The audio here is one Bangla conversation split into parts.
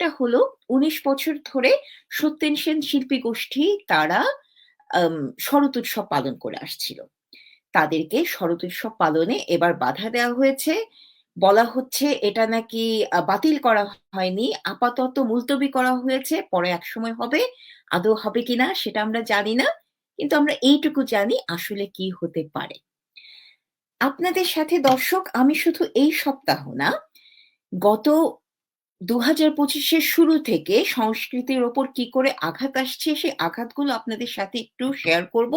যেটা হলো ১৯ বছর ধরে সত্যেন সেন শিল্পী গোষ্ঠী তারা আম শরৎ উৎসব পালন করে আসছিল। তাদেরকে শরৎ উৎসব পালনে এবার বাধা দেওয়া হয়েছে। বলা হচ্ছে এটা নাকি বাতিল করা হয়নি। আপাতত মুলতবি করা হয়েছে। পরে একসময় হবে। আদৌ হবে কিনা সেটা আমরা জানি না। কিন্তু আমরা এইটুকু জানি আসলে কি হতে পারে। আপনাদের সাথে দর্শক আমি শুধু এই সপ্তাহ না, গত ২০২৫ এর শুরু থেকে সংস্কৃতির ওপর কি করে আঘাত আসছে, সেই আঘাতগুলো আপনাদের সাথে একটু শেয়ার করব।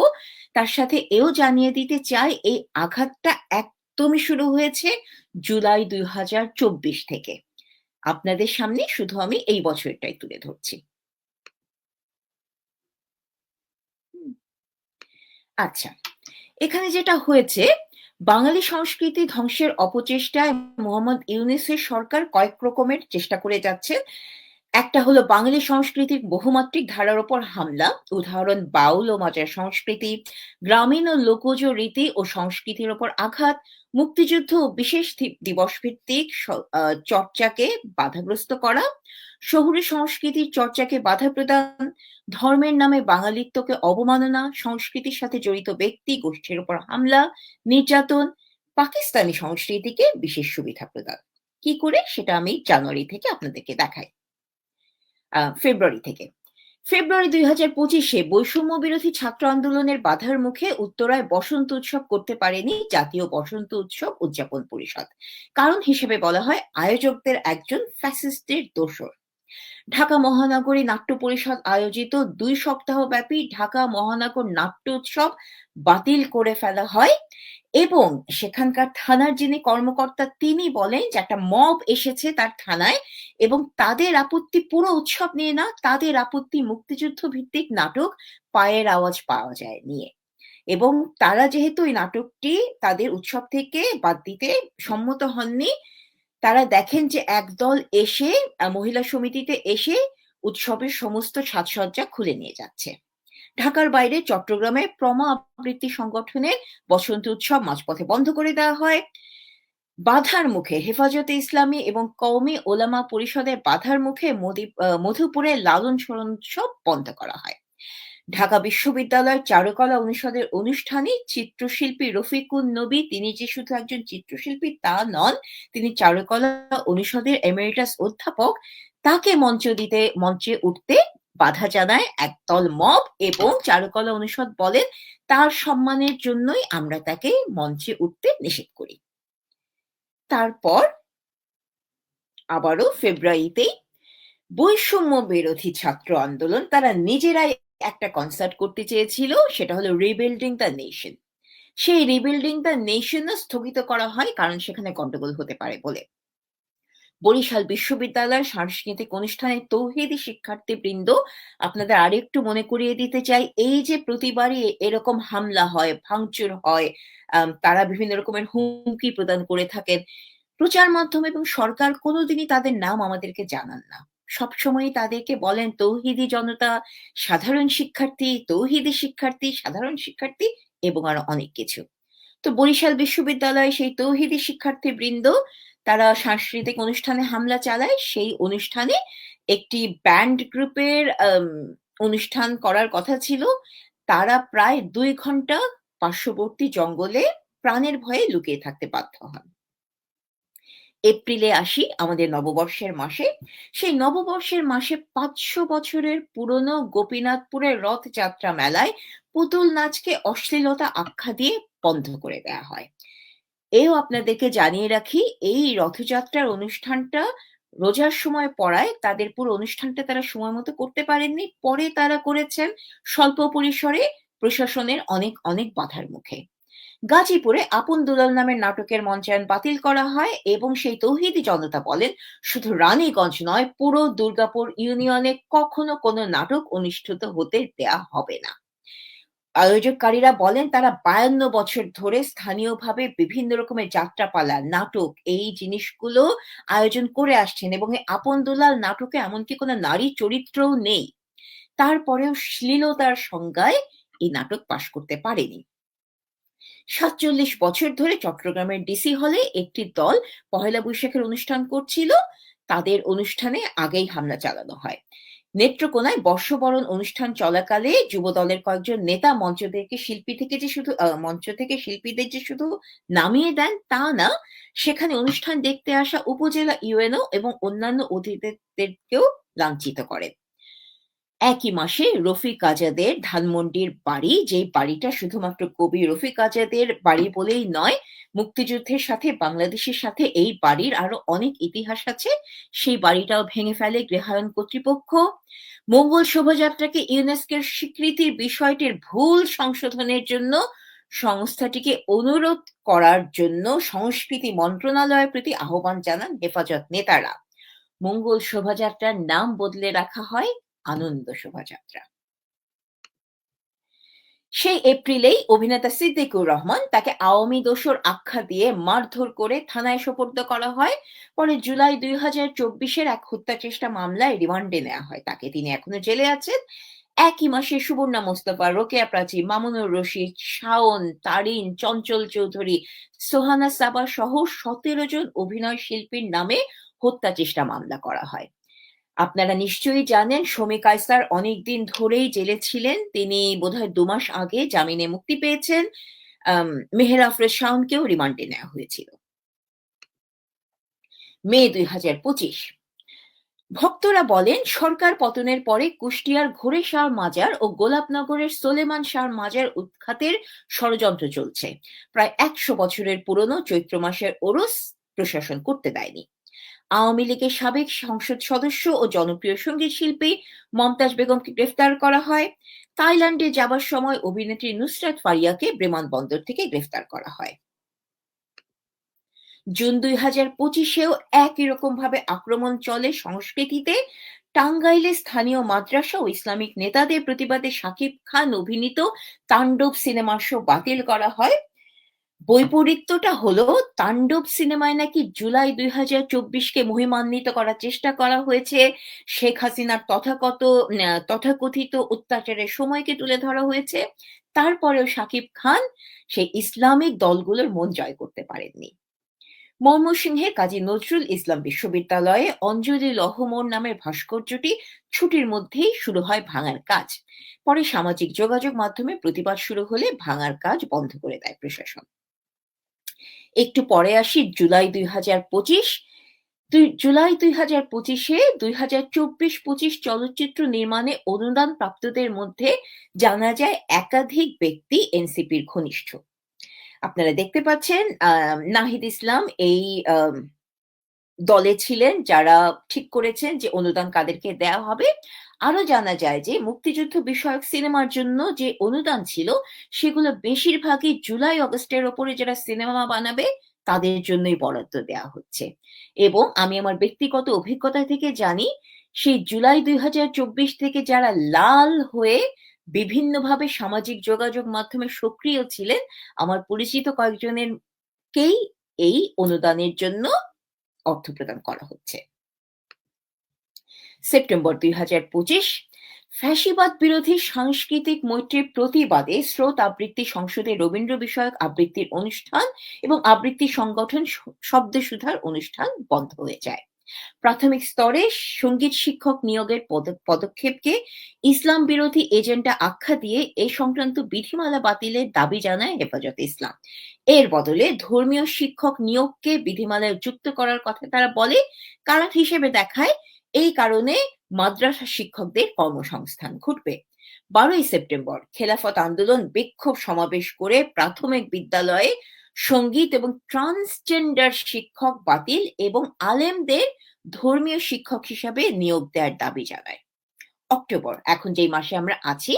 তার সাথে এও জানিয়ে দিতে চাই, এই আঘাতটা একদমই শুরু হয়েছে জুলাই ২০২৪ থেকে। আপনাদের সামনে শুধু আমি এই বছরটাই তুলে ধরছি। হুম? আচ্ছা, এখানে যেটা হয়েছে, বাঙালি সংস্কৃতি ধ্বংসের অপচেষ্টায় মোহাম্মদ ইউনূসের সরকার কয়েক রকমের চেষ্টা করে যাচ্ছে। একটা হলো বাঙালি সংস্কৃতির বহুমাত্রিক ধারার উপর হামলা, উদাহরণ বাউল ও মাজার সংস্কৃতি, গ্রামীণ ও লোকজ রীতি ও সংস্কৃতির উপর আঘাত, মুক্তিযুদ্ধ ও বিশেষ দিবস ভিত্তিক চর্চাকে বাধাগ্রস্ত করা, শহুরে সংস্কৃতির চর্চাকে বাধা প্রদান, ধর্মের নামে বাঙালিত্বকে অবমাননা, সংস্কৃতির সাথে জড়িত ব্যক্তি গোষ্ঠীর উপর হামলা, নির্যাতন, পাকিস্তানি সংস্কৃতিকে বিশেষ সুবিধা প্রদান। কি করে সেটা আমি জানুয়ারি থেকে আপনাদেরকে দেখাই। ফেব্রুয়ারি থেকে। ফেব্রুয়ারি ২০২৫ এ বৈষম্য বিরোধী ছাত্র আন্দোলনের বাধার মুখে উত্তরায় বসন্ত উৎসব করতে পারেনি জাতীয় বসন্ত উৎসব উদযাপন পরিষদ। কারণ হিসেবে বলা হয় আয়োজকদের একজন ফ্যাসিস্টের দোসর। ঢাকা মহানগরী নাট্য পরিষদ আয়োজিত ২ সপ্তাহব্যাপী ঢাকা মহানগর নাট্য উৎসব বাতিল করে ফেলা হয় এবং সেখানকার থানার যিনি কর্মকর্তা তিনি বলেন যে একটা মব এসেছে তার থানায় এবং তাদের আপত্তি পুরো উৎসব নিয়ে না, তাদের আপত্তি মুক্তিযুদ্ধ ভিত্তিক নাটক পায়ের আওয়াজ পাওয়া যায় নিয়ে। এবং তারা যেহেতু এই নাটকটি তাদের উৎসব থেকে বাদ দিতে সম্মত হননি, তারা দেখেন যে একদল এসে মহিলা সমিতিতে এসে উৎসবের সমস্ত সাজসজ্জা খুলে নিয়ে যাচ্ছে। ঢাকার বাইরে চট্টগ্রামে প্রমা আবৃত্তি সংগঠনের বসন্ত উৎসব মাঝপথে বন্ধ করে দেওয়া হয়। বাধার মুখে হেফাজতে ইসলামী এবং কওমি ওলামা পরিষদের বাধার মুখে মধুপুরে লালন স্মরণ উৎসব বন্ধ করা হয়। ঢাকা বিশ্ববিদ্যালয়ের চারুকলা অনুষদের অনুষ্ঠানে চিত্রশিল্পী রফিকুন নবী, তিনি যে শুধু একজন চিত্রশিল্পী তা নন, তিনি চারুকলা অনুষদের এমেরিটাস অধ্যাপক। তাকে মঞ্চে উঠতে বাধা জানায় একদল মব এবং চারুকলা অনুষদ বলেন তার সম্মানের জন্যই আমরা তাকে মঞ্চে উঠতে নিষেধ করি। তারপর আবারও ফেব্রুয়ারিতেই বৈষম্য বিরোধী ছাত্র আন্দোলন তারা নিজেরাই একটা কনসার্ট করতে চেয়েছিল, সেটা হলো রিবিল্ডিং দ্য নেশন। সেই রিবিল্ডিং দ্য নেশনও স্থগিত করা হয় কারণ সেখানে গন্ডগোল হতে পারে বলে। বরিশাল বিশ্ববিদ্যালয়ের সাংস্কৃতিক অনুষ্ঠানে তৌহিদি শিক্ষার্থীবৃন্দ, আপনাদের আরেকটু মনে করিয়ে দিতে চাই, এই যে প্রতিবারই এরকম হামলা হয়, ভাঙচুর হয়, তারা বিভিন্ন রকমের হুমকি প্রদান করে থাকেন। প্রচার মাধ্যম এবং সরকার কোনোদিনই তাদের নাম আমাদেরকে জানান না। সবসময়ই তাদেরকে বলেন তৌহিদি জনতা, সাধারণ শিক্ষার্থী, তৌহিদি শিক্ষার্থী, সাধারণ শিক্ষার্থী এবং আরো অনেক কিছু। তো বরিশাল বিশ্ববিদ্যালয়ে সেই তৌহিদি শিক্ষার্থীবৃন্দ তারা সাংস্কৃতিক অনুষ্ঠানে হামলা চালায়। সেই অনুষ্ঠানে একটি ব্যান্ড গ্রুপের অনুষ্ঠান করার কথা ছিল। তারা প্রায় ২ ঘন্টা পার্শ্ববর্তী জঙ্গলে প্রাণের ভয়ে লুকিয়ে থাকতে বাধ্য হন। এপ্রিলে আসি আমাদের নববর্ষের মাসে। সেই নববর্ষের মাসে ৫০০ বছরের পুরনো গোপীনাথপুরের রথযাত্রা মেলায় পুতুল নাচকে অশ্লীলতা আখ্যা দিয়ে বন্ধ করে দেয়া হয়। এও আপনাদেরকে জানিয়ে রাখি, এই রথযাত্রার অনুষ্ঠানটা রোজার সময় পড়ায় তাদের পুরো অনুষ্ঠানটা তারা সময় মতো করতে পারেননি। পরে তারা করেছেন স্বল্প পরিসরে প্রশাসনের অনেক বাধার মুখে। গাজীপুরে আপন দুলাল নামের নাটকের মঞ্চায়ন বাতিল করা হয় এবং সেই তৌহিদি জনতা বলেন শুধু রানীগঞ্জ নয়, পুরো দুর্গাপুর ইউনিয়নে কখনো কোনো নাটক অনুষ্ঠিত হতে দেয়া হবে না। আয়োজককারীরা বলেন তারা ৫২ বছর ধরে স্থানীয়ভাবে বিভিন্ন রকমের যাত্রাপালা, নাটক এই জিনিসগুলো আয়োজন করে আসছেন এবং এই আপন দুলাল নাটকে এমনকি কোনো নারী চরিত্রও নেই। তারপরেও শ্লীলতার সংজ্ঞায় এই নাটক পাশ করতে পারেনি। ৪৭ বছর ধরে চট্টগ্রামের ডিসি হলে একটি দল পহেলা বৈশাখের অনুষ্ঠান করছিল। তাদের অনুষ্ঠানে আগেই হামলা চালানো হয়। নেত্রকোনায় বর্ষবরণ অনুষ্ঠান চলাকালে যুবদলের কয়েকজন নেতা মঞ্চ থেকে শিল্পীদের যে শুধু নামিয়ে দেন তা না, সেখানে অনুষ্ঠান দেখতে আসা উপজেলা ইউএনও এবং অন্যান্য অতিথিদেরকেও লাঞ্ছিত করেন। একই মাসে রফিক আজাদের ধানমন্ডির বাড়ি, যেই বাড়িটা শুধুমাত্র কবি রফিক আজাদের বাড়ি বলেই নয়, মুক্তিযুদ্ধের সাথে বাংলাদেশের সাথে এই বাড়ির আরো অনেক ইতিহাস আছে, সেই বাড়িটাও ভেঙে ফেলে গৃহায়ণ কর্তৃপক্ষ। মঙ্গল শোভাযাত্রাকে ইউনেস্কোর স্বীকৃতির বিষয়টির ভুল সংশোধনের জন্য সংস্থাটিকে অনুরোধ করার জন্য সংস্কৃতি মন্ত্রণালয়ের প্রতি আহ্বান জানান হেফাজত নেতারা। মঙ্গল শোভাযাত্রার নাম বদলে রাখা হয় আনন্দ শোভাযাত্রা। সেই এপ্রিলেই অভিনেতা সিদ্দিকুর রহমান তাকে আওয়ামী দোসর আখ্যা দিয়ে মারধর করে থানায় সোপর্দ করা হয়। পরে জুলাই 2024-এর এক হত্যা চেষ্টা মামলায় রিমান্ডে নেওয়া হয় তাকে। তিনি এখনো জেলে আছেন। একই মাসে সুবর্ণা মোস্তফা, রোকেয়া প্রাচী, মামুনুর রশিদ, শাওন, তারিন, চঞ্চল চৌধুরী, সোহানা সাবা সহ 17 জন অভিনয় শিল্পীর নামে হত্যা চেষ্টা মামলা করা হয়। আপনারা নিশ্চয়ই জানেন শমী কায়সার অনেকদিন ধরেই জেলে ছিলেন। তিনি বোধহয় ২ মাস আগে জামিনে মুক্তি পেয়েছেন। মেহের আফরোজ শাওনকেও রিমান্ডে নেওয়া হয়েছিল। মে ২০২৫। ভক্তরা বলেন সরকার পতনের পরে কুষ্টিয়ার ঘোরে শাহ মাজার ও গোলাপনগরের সোলেমান শাহ মাজার উৎখাতের ষড়যন্ত্র চলছে। প্রায় ১০০ বছরের পুরনো চৈত্র মাসের ওরস প্রশাসন করতে দেয়নি। আওয়ামী লীগের সাবেক সংসদ সদস্য ও জনপ্রিয় সঙ্গীত শিল্পী মমতাজ বেগমকে গ্রেফতার করা হয়। থাইল্যান্ডে যাবার সময় অভিনেত্রী নুসরাত ফারিয়াকে বিমানবন্দর থেকে গ্রেফতার করা হয়। জুন ২০২৫-এও একই রকমভাবে আক্রমণ চলে সংস্কৃতিতে। টাঙ্গাইলে স্থানীয় মাদ্রাসা ও ইসলামিক নেতাদের প্রতিবাদে শাকিব খান অভিনীত তাণ্ডব সিনেমার শো বাতিল করা হয়। বৈপরীত্যটা হলো তাণ্ডব সিনেমায় নাকি জুলাই ২০২৪-কে মহিমান্বিত করার চেষ্টা করা হয়েছে। শেখ হাসিনার তথাকথিত অত্যাচারের সময়কে তুলে ধরা হয়েছে। তারপরেও শাকিব খান সেই ইসলামিক দলগুলোর মন জয় করতে পারেননি। ময়মনসিংহে কাজী নজরুল ইসলাম বিশ্ববিদ্যালয়ে অঞ্জলি লহমোর নামের ভাস্কর্যটি ছুটির মধ্যেই শুরু হয় ভাঙার কাজ। পরে সামাজিক যোগাযোগ মাধ্যমে প্রতিবাদ শুরু হলে ভাঙার কাজ বন্ধ করে দেয় প্রশাসন। একটু পরে আসি জুলাই ২০২৫। জুলাই ২০২৫-এ ২০২৪-২৫ চলচ্চিত্র নির্মাণে অনুদান প্রাপ্তদের মধ্যে জানা যায় একাধিক ব্যক্তি এনসিপির ঘনিষ্ঠ। আপনারা দেখতে পাচ্ছেন নাহিদ ইসলাম এই দলে ছিলেন যারা ঠিক করেছেন যে অনুদান কাদেরকে দেওয়া হবে। আরো জানা যায় যে মুক্তিযুদ্ধ বিষয়ক সিনেমার জন্য যে অনুদান ছিল সেগুলো বেশিরভাগই জুলাই অগস্টের ওপরে যারা সিনেমা বানাবে তাদের জন্যই বরাদ্দ দেওয়া হচ্ছে। এবং আমি আমার ব্যক্তিগত অভিজ্ঞতা থেকে জানি সেই জুলাই ২০২৪ থেকে যারা লাল হয়ে বিভিন্নভাবে সামাজিক যোগাযোগ মাধ্যমে সক্রিয় ছিলেন, আমার পরিচিত কয়েকজনেরকেই এই অনুদানের জন্য অর্থ প্রদান করা হচ্ছে। সেপ্টেম্বর ২০২৫ ফ্যাসিবাদ বিরোধী সাংস্কৃতিক মৈত্রীর প্রতিবাদে স্রোত আবৃত্তি সংসদে রবীন্দ্র বিষয়ক আবৃত্তির অনুষ্ঠান এবং আবৃত্তি সংগঠন শব্দসুধার অনুষ্ঠান বন্ধ হয়ে যায়। প্রাথমিক স্তরে সঙ্গীত শিক্ষক নিয়োগের পদক্ষেপকে ইসলাম বিরোধী এজেন্ডা আখ্যা দিয়ে এ সংক্রান্ত বিধিমালা বাতিলের দাবি জানায় হেফাজতে ইসলাম। এর বদলে ধর্মীয় শিক্ষক নিয়োগকে বিধিমালায় যুক্ত করার কথা তারা বলে, কারণ হিসেবে দেখায় এই কারণে মাদ্রাসা শিক্ষকদের কর্মসংস্থান ঘটবে। ১২ই সেপ্টেম্বর খেলাফত আন্দোলন বিক্ষোভ সমাবেশ করে প্রাথমিক বিদ্যালয়ে সঙ্গীত এবং ট্রান্সজেন্ডার শিক্ষক বাতিল এবং আলেমদের ধর্মীয় শিক্ষক হিসাবে নিয়োগ দেওয়ার দাবি জানায়। অক্টোবর, এখন যেই মাসে আমরা আছি,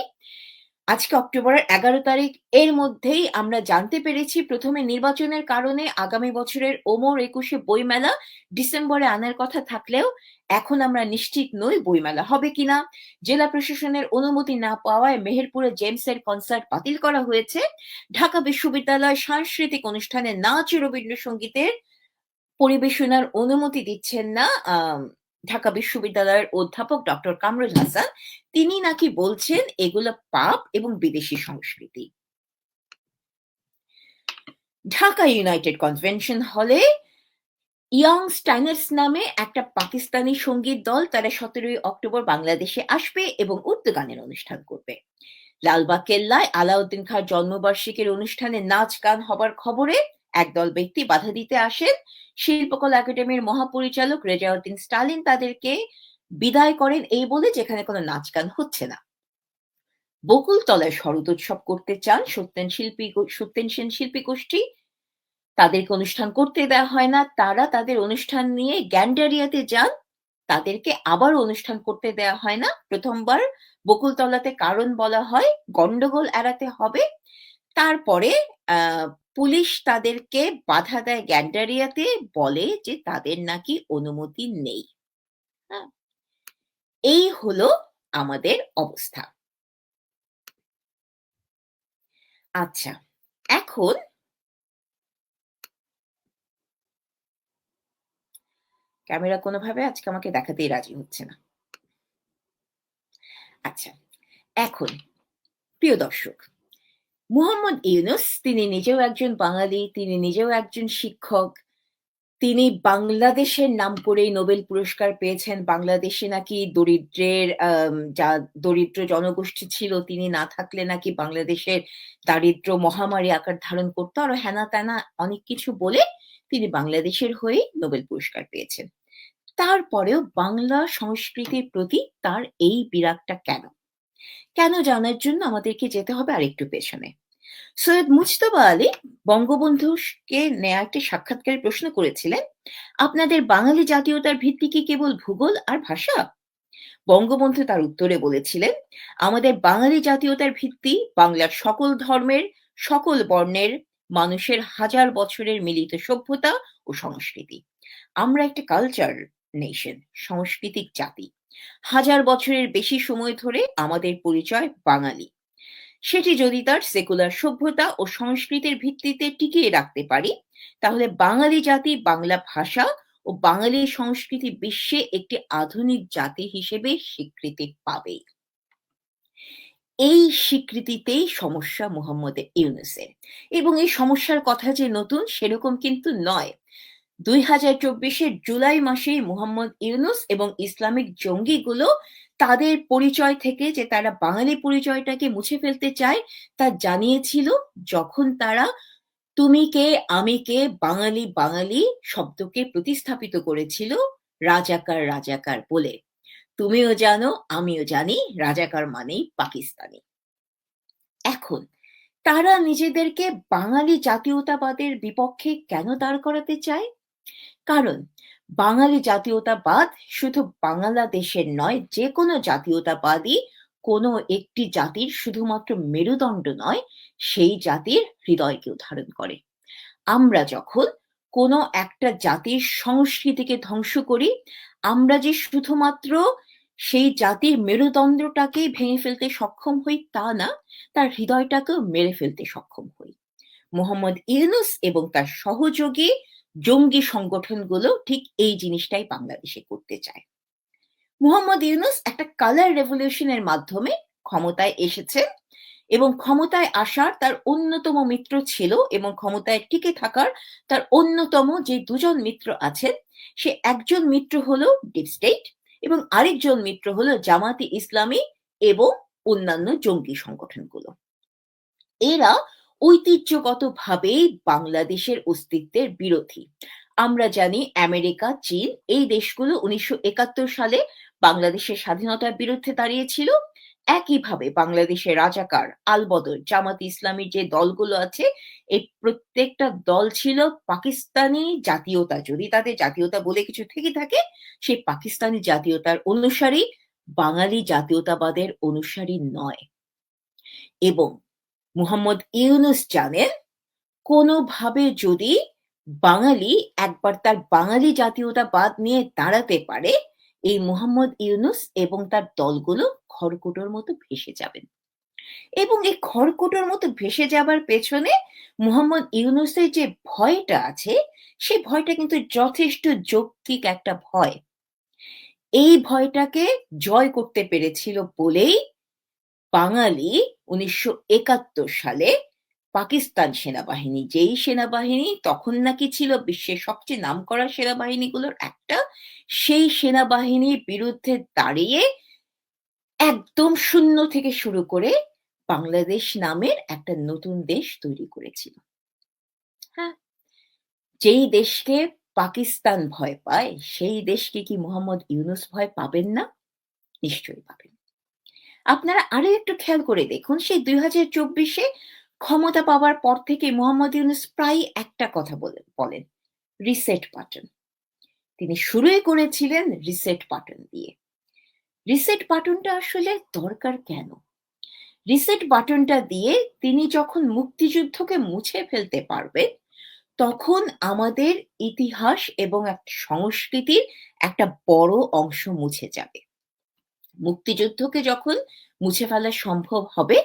আজকে অক্টোবরের ১১ তারিখ, এর মধ্যেই আমরা জানতে পেরেছি প্রথমে নির্বাচনের কারণে আগামী বছরের ওমর ২১ বইমেলা ডিসেম্বরে আনার কথা থাকলেও এখন আমরা নিশ্চিত নই বইমেলা হবে কিনা। জেলা প্রশাসনের অনুমতি না পাওয়ায় মেহেরপুরে জেমসের কনসার্ট বাতিল করা হয়েছে। ঢাকা বিশ্ববিদ্যালয় সাংস্কৃতিক অনুষ্ঠানে নাচ ও রবীন্দ্রসঙ্গীতের পরিবেশনার অনুমতি দিচ্ছেন না ঢাকা বিশ্ববিদ্যালয়ের অধ্যাপক ডক্টর কামরুল হাসান। তিনি নাকি বলছেন এগুলো পাপ এবং বিদেশি সংস্কৃতি। ঢাকা ইউনাইটেড কনভেনশন হলে ইয়াং স্টাইনার্স নামে একটা পাকিস্তানি সঙ্গীত দল, তারা ১৭ই অক্টোবর বাংলাদেশে আসবে এবং উর্দু গানের অনুষ্ঠান করবে। লালবাগ কেল্লায় আলাউদ্দিন খাঁর জন্মবার্ষিকীর অনুষ্ঠানে নাচ গান হবার খবরে একদল ব্যক্তি বাধা দিতে আসেন। শিল্পকলা একাডেমির মহাপরিচালক রেজাউদ্দিন স্টালিন তাদেরকে বিদায় করেন এই বলে যে এখানে কোনো নাচ গান হচ্ছে না। বকুলতলায় শরদোৎসব করতে চান সত্যেন সেন শিল্পী গোষ্ঠী, তাদেরকে অনুষ্ঠান করতে দেওয়া হয় না। তারা তাদের অনুষ্ঠান নিয়ে গ্যান্ডারিয়াতে যান, তাদেরকে আবারও অনুষ্ঠান করতে দেওয়া হয় না। প্রথমবার বকুলতলাতে কারণ বলা হয় গন্ডগোল এড়াতে হবে। তারপরে পুলিশ তাদেরকে বাধা দেয় গ্যান্ডারিয়াতে, বলে যে তাদের নাকি অনুমতি নেই। হ্যাঁ? এই হলো আমাদের অবস্থা। আচ্ছা, এখন ক্যামেরা কোনোভাবে আজকে আমাকে দেখাতেই রাজি হচ্ছে না। আচ্ছা, এখন প্রিয় দর্শক, মুহাম্মদ ইউনূস তিনি নিজেও একজন বাঙালি, তিনি নিজেও একজন শিক্ষক। তিনি বাংলাদেশের নাম করেই নোবেল পুরস্কার পেয়েছেন। বাংলাদেশে নাকি দরিদ্রের যা দরিদ্র জনগোষ্ঠী ছিল, তিনি না থাকলে নাকি বাংলাদেশের দারিদ্র্য মহামারী আকার ধারণ করত। আরো হেনা-তেনা অনেক কিছু বলে তিনি বাংলাদেশের হয়েই নোবেল পুরস্কার পেয়েছেন। তারপরেও বাংলা সংস্কৃতির প্রতি তার এই বিরাগটা কেন? কেন জানার জন্য আমাদেরকে যেতে হবে আরেকটু পেছনে। সৈয়দ মুজতবা আলী বঙ্গবন্ধুকে নেয়া একটি সাক্ষাৎকারে প্রশ্ন করেছিলেন, "আপনাদের বাঙালি জাতীয়তার ভিত্তি কি কেবল ভূগোল আর ভাষা?" বঙ্গবন্ধু তার উত্তরে বলেছিলেন, "আমাদের বাঙালি জাতীয়তার ভিত্তি বাংলার সকল ধর্মের, সকল বর্ণের মানুষের হাজার বছরের মিলিত সভ্যতা ও সংস্কৃতি। আমরা একটা কালচার নেশন, সাংস্কৃতিক জাতি। হাজার বছরের বেশি সময় ধরে আমাদের পরিচয় বাঙালি। সেটি যদি তার সেকুলার সভ্যতা ও সংস্কৃতির ভিত্তিতে টিকিয়ে রাখতে পারি, তাহলে বাঙালি জাতি বাংলা ভাষা ও বাঙালি সংস্কৃতি বিশ্বে একটি আধুনিক জাতি হিসেবে স্বীকৃতি পাবে।" এই স্বীকৃতিতেই সমস্যা মুহাম্মদ ইউনূসের। এবং এই সমস্যার কথা যে নতুন সেরকম কিন্তু নয়। ২০২৪ জুলাই মাসেই মুহাম্মদ ইউনূস এবং ইসলামিক জঙ্গিগুলো তাদের পরিচয় থেকে যে তারা বাঙালি পরিচয়টাকে মুছে ফেলতে চায় তা জানিয়েছিল, যখন তারা "তুমি কে, আমি কে, বাঙালি, বাঙালি" শব্দকে প্রতিস্থাপিত করেছিল রাজাকার, রাজাকার বলে। তুমিও জানো, আমিও জানি, রাজাকার মানেই পাকিস্তানি। এখন তারা নিজেদেরকে বাঙালি জাতীয়তাবাদের বিপক্ষে কেন দাঁড় করাতে চায়? কারণ বাঙালি জাতীয়তাবাদ শুধু বাংলাদেশের নয়, যেকোনো জাতীয়তাবাদই কোনো একটি জাতির শুধুমাত্র মেরুদণ্ড নয়, সেই জাতির হৃদয়কেও ধারণ করে। আমরা যখন কোনো একটা জাতির সংস্কৃতিকে ধ্বংস করি, আমরা যে শুধুমাত্র সেই জাতির মেরুদণ্ডটাকেই ভেঙে ফেলতে সক্ষম হই তা না, তার হৃদয়টাকেও মেরে ফেলতে সক্ষম হই। মুহাম্মদ ইউনূস এবং তার সহযোগী জঙ্গি সংগঠনগুলো ঠিক এই জিনিসটাই বাংলাদেশে করতে চায়। মুহাম্মদ ইউনূস একটা কালার রেভলিউশনের মাধ্যমে ক্ষমতায় এসেছেন এবং ক্ষমতায় আসার তার অন্যতম মিত্র ছিল এবং ক্ষমতায় টিকে থাকার তার অন্যতম যে দুজন মিত্র আছেন, সে একজন মিত্র হলো ডিপ স্টেট এবং আরেকজন মিত্র হলো জামাতে ইসলামী এবং অন্যান্য জঙ্গি সংগঠনগুলো। এরা ঐতিহ্যগতভাবেই বাংলাদেশের অস্তিত্বের বিরোধী। আমরা জানি আমেরিকা, চীন এই দেশগুলো ১৯৭১ সালে বাংলাদেশের স্বাধীনতার বিরুদ্ধে দাঁড়িয়েছিল। একইভাবে বাংলাদেশের রাজাকার, আলবদর, জামাতে ইসলামীর যে দলগুলো আছে, এই প্রত্যেকটা দল ছিল পাকিস্তানি জাতীয়তা, যদি তাদের জাতীয়তা বলে কিছু থেকে থাকে, সেই পাকিস্তানি জাতীয়তার অনুসারী, বাঙালি জাতীয়তাবাদের অনুসারী নয়। এবং মুহাম্মদ ইউনূস জানেন, কোনোভাবে যদি বাঙালি একবার তার বাঙালি জাতীয়তাবাদ নিয়ে দাঁড়াতে পারে, এই মুহাম্মদ ইউনূস এবং তার দলগুলো খড়কুটোর মতো ভেসে যাবেন। এবং এই খড়কুটোর মতো ভেসে যাবার পেছনে মুহাম্মদ ইউনূসের যে ভয়টা আছে, সে ভয়টা কিন্তু যথেষ্ট যৌক্তিক একটা ভয়। এই ভয়টাকে জয় করতে পেরেছিল বলেই বাঙালি ১৯৭১ সালে পাকিস্তান সেনাবাহিনী, যেই সেনাবাহিনী তখন নাকি ছিল বিশ্বের সবচেয়ে নামকরা সেনাবাহিনীগুলোর একটা, সেই সেনাবাহিনীর বিরুদ্ধে দাঁড়িয়ে একদম শূন্য থেকে শুরু করে বাংলাদেশ নামের একটা নতুন দেশ তৈরি করেছিল। হ্যাঁ, যেই দেশকে পাকিস্তান ভয় পায়, সেই দেশকে কি মোহাম্মদ ইউনূস ভয় পাবেন না? নিশ্চয়ই পাবেন। আপনারা আরো একটু খেয়াল করে দেখুন, সেই ২০২৪ ক্ষমতা পাওয়ার পর থেকে মোহাম্মদ ইউনূস প্রায়ই একটা কথা বলেন, রিসেট বাটন। তিনি শুরুই করেছিলেন রিসেট বাটন দিয়ে। রিসেট বাটনটা আসলে দরকার কেন? রিসেট বাটনটা দিয়ে তিনি যখন মুক্তিযুদ্ধকে মুছে ফেলতে পারবেন, তখন আমাদের ইতিহাস এবং একটা সংস্কৃতির একটা বড় অংশ মুছে যাবে। মুক্তিযুদ্ধকে যখন মুছে ফেলা সম্ভব হবে,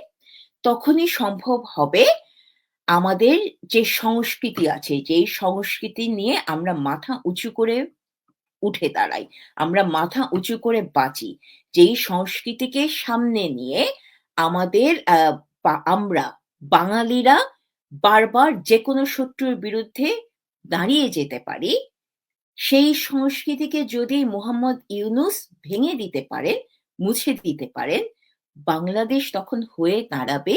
তখনই সম্ভব হবে আমাদের যে সংস্কৃতি আছে, যেই সংস্কৃতি নিয়ে আমরা মাথা উঁচু করে উঠে দাঁড়াই, আমরা মাথা উঁচু করে বাঁচি, যেই সংস্কৃতিকে সামনে নিয়ে আমাদের আমরা বাঙালিরা বারবার যেকোনো শত্রুর বিরুদ্ধে দাঁড়িয়ে যেতে পারি, সেই সংস্কৃতিকে যদি মোহাম্মদ ইউনূস ভেঙে দিতে পারেন, মুছে দিতে পারেন, বাংলাদেশ তখন হয়ে দাঁড়াবে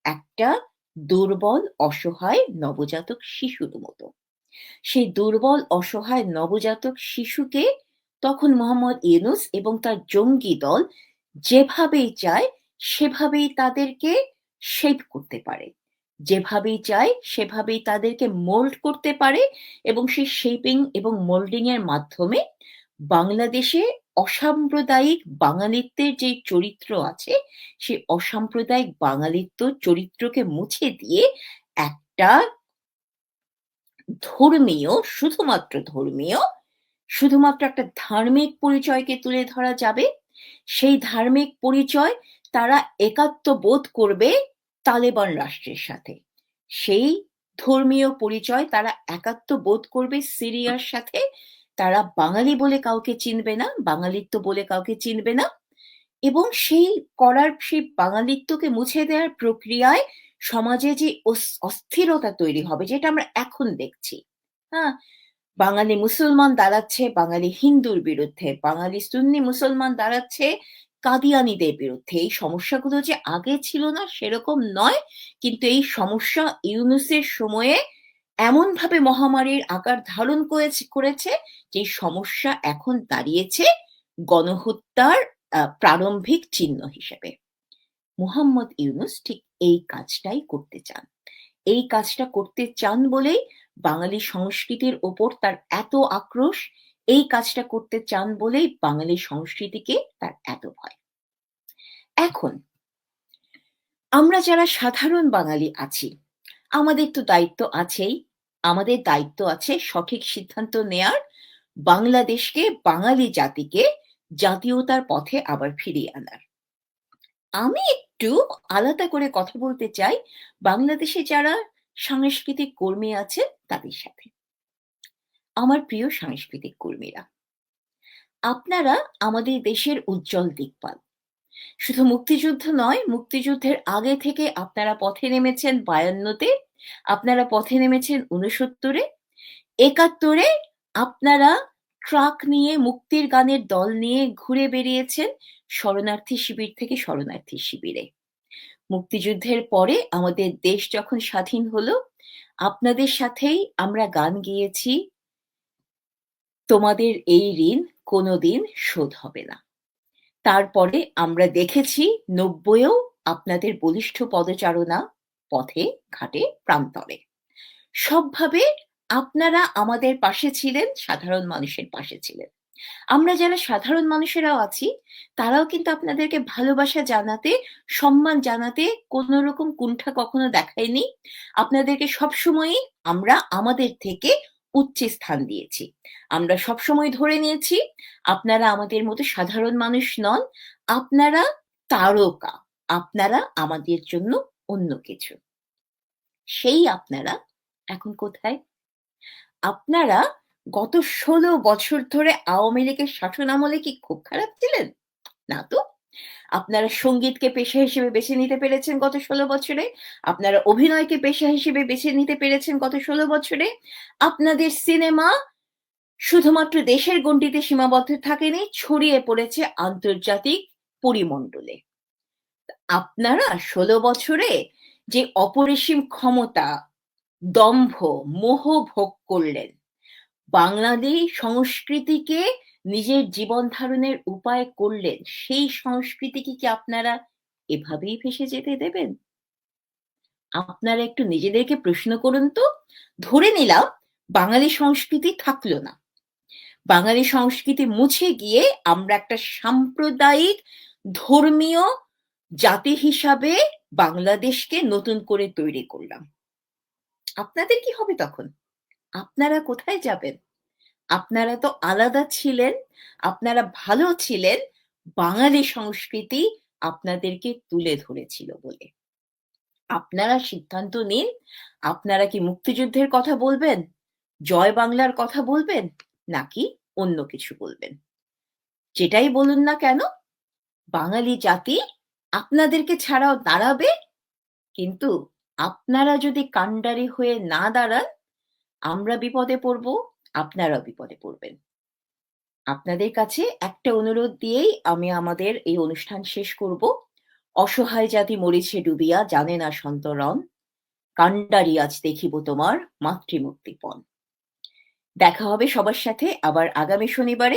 একটা দুর্বল, অসহায় নবজাতক শিশুর মতো। সেই দুর্বল, অসহায় নবজাতক শিশুকে তখন মোহাম্মদ ইউনূস এবং তার জঙ্গি দল যেভাবেই চায়, সেভাবেই তাদেরকে শেপ করতে পারে। যেভাবেই চায়, সেভাবেই তাদেরকে মোল্ড করতে পারে এবং সেই শেপিং এবং মোল্ডিং এর মাধ্যমে বাংলাদেশে অসাম্প্রদায়িক বাঙালিত্বের যে চরিত্র আছে, সেই অসাম্প্রদায়িক বাঙালিত্ব চরিত্রকে মুছে দিয়ে একটা ধর্মীয়, শুধুমাত্র একটা ধার্মিক পরিচয়কে তুলে ধরা যাবে। সেই ধার্মিক পরিচয় তারা একাত্ম বোধ করবে তালেবান রাষ্ট্রের সাথে। সেই ধর্মীয় পরিচয় তারা একাত্ম বোধ করবে সিরিয়ার সাথে। তারা বাঙালি বলে কাউকে চিনবে না, বাঙালিত্ব বলে কাউকে চিনবে না। এবং সেই বাঙালিত্বকে মুছে দেওয়ার প্রক্রিয়ায় সমাজে যে অস্থিরতা তৈরি হবে, যেটা আমরা এখন দেখছি। হ্যাঁ? বাঙালি মুসলমান দাঁড়াচ্ছে বাঙালি হিন্দুর বিরুদ্ধে, বাঙালি সুন্নি মুসলমান দাঁড়াচ্ছে কাদিয়ানীদের বিরুদ্ধে। এই সমস্যাগুলো যে আগে ছিল না সেরকম নয়, কিন্তু এই সমস্যা ইউনূসের সময়ে এমনভাবে মহামারীর আকার ধারণ করেছে যে সমস্যা এখন দাঁড়িয়েছে গণহত্যার প্রারম্ভিক চিহ্ন হিসেবে। মুহাম্মদ ইউনূস ঠিক এই কাজটাই করতে চান। এই কাজটা করতে চান বলেই বাঙালি সংস্কৃতির ওপর তার এত আক্রোশ, এই কাজটা করতে চান বলেই বাঙালি সংস্কৃতিকে তার এত ভয়। এখন আমরা যারা সাধারণ বাঙালি আছি, আমাদের তো দায়িত্ব আছেই। আমাদের দায়িত্ব আছে সঠিক সিদ্ধান্ত নেয়ার, বাংলাদেশকে, বাঙালি জাতিকে জাতীয়তার পথে আবার ফিরিয়ে আনার। আমি একটু আলাদা করে কথা বলতে চাই বাংলাদেশে যারা সাংস্কৃতিক কর্মী আছেন তাদের সাথে। আমার প্রিয় সাংস্কৃতিক কর্মীরা, আপনারা আমাদের দেশের উজ্জ্বল দিকপাল। শুধু মুক্তিযুদ্ধ নয়, মুক্তিযুদ্ধের আগে থেকে আপনারা পথে নেমেছেন ৫২-তে, আপনারা পথে নেমেছেন ৬৯-এ, ৭১-এ আপনারা ট্রাক নিয়ে, মুক্তির গানের দল নিয়ে ঘুরে বেরিয়েছেন শরণার্থী শিবির থেকে শরণার্থী শিবিরে। মুক্তিযুদ্ধের পরে আমাদের দেশ যখন স্বাধীন হলো, আপনাদের সাথেই আমরা গান গেয়েছি, তোমাদের এই ঋণ কোনোদিন শোধ হবে না। তারপরে আমরা দেখেছি ৯০-এও আপনাদের বলিষ্ঠ পদচারণা পথে, ঘাটে, প্রান্তরে। সবভাবে আপনারা আমাদের পাশে ছিলেন, সাধারণ মানুষের পাশে ছিলেন। আমরা যারা সাধারণ মানুষেরাও আছি, তারাও কিন্তু আপনাদেরকে ভালোবাসা জানাতে, সম্মান জানাতে কোনো রকম কুণ্ঠা কখনো দেখাইনি। আপনাদেরকে সবসময়ই আমরা আমাদের থেকে উচ্চে স্থান দিয়েছি। আমরা সবসময় ধরে নিয়েছি, আপনারা আমাদের মতো সাধারণ মানুষ নন, আপনারা তারকা। আপনারা আমাদের জন্য অন্য কিছু। সেই আপনারা এখন কোথায়? আপনারা গত ১৬ বছর ধরে আওয়ামী লীগের শাসনামলে কি খুব খারাপ ছিলেন? না তো। আপনারা সঙ্গীতকে পেশা হিসেবে বেছে নিতে পেরেছেন গত ১৬ বছরে। আপনারা অভিনয়কে পেশা হিসেবে বেছে নিতে পেরেছেন গত ১৬ বছরে। আপনাদের সিনেমা শুধুমাত্র দেশের গণ্ডিতে সীমাবদ্ধ থাকেনি, ছড়িয়ে পড়েছে আন্তর্জাতিক পরিমণ্ডলে। আপনারা ১৬ বছরে যে অপরিসীম ক্ষমতা, দম্ভ, মোহ ভোগ করলেন, বাঙালি সংস্কৃতিকে নিজের জীবন ধারণের উপায় করলেন, সেই সংস্কৃতিকে কি আপনারা এভাবেই ভেসে যেতে দেবেন? আপনারা একটু নিজেদেরকে প্রশ্ন করুন তো। ধরে নিলাম বাঙালি সংস্কৃতি থাকলো না। বাঙালি সংস্কৃতি মুছে গিয়ে আমরা একটা সাম্প্রদায়িক ধর্মীয় জাতি হিসাবে বাংলাদেশকে নতুন করে তৈরি করলাম। আপনাদের কি হবে তখন? আপনারা কোথায় যাবেন? আপনারা তো আলাদা ছিলেন, আপনারা ভালো ছিলেন, বাঙালি সংস্কৃতি আপনাদেরকে তুলে ধরেছিল বলে। আপনারা সিদ্ধান্ত নিন, আপনারা কি মুক্তিযুদ্ধের কথা বলবেন? জয় বাংলার কথা বলবেন? নাকি অন্য কিছু বলবেন? যেটাই বলুন না কেন, বাঙালি জাতি আপনাদেরকে ছাড়াও দাঁড়াবে, কিন্তু আপনারা যদি কান্ডারি হয়ে না দাঁড়ান, আমরা বিপদে পড়ব, আপনারাও বিপদে পড়বেন। আপনাদের কাছে একটা অনুরোধ দিয়েই আমি আমাদের এই অনুষ্ঠান শেষ করব। অসহায় জাতি মরিছে ডুবিয়া, জানে না সন্তরণ, কান্ডারি আজ দেখিব তোমার মাতৃমুক্তিপণ। দেখা হবে সবার সাথে আবার আগামী শনিবারে।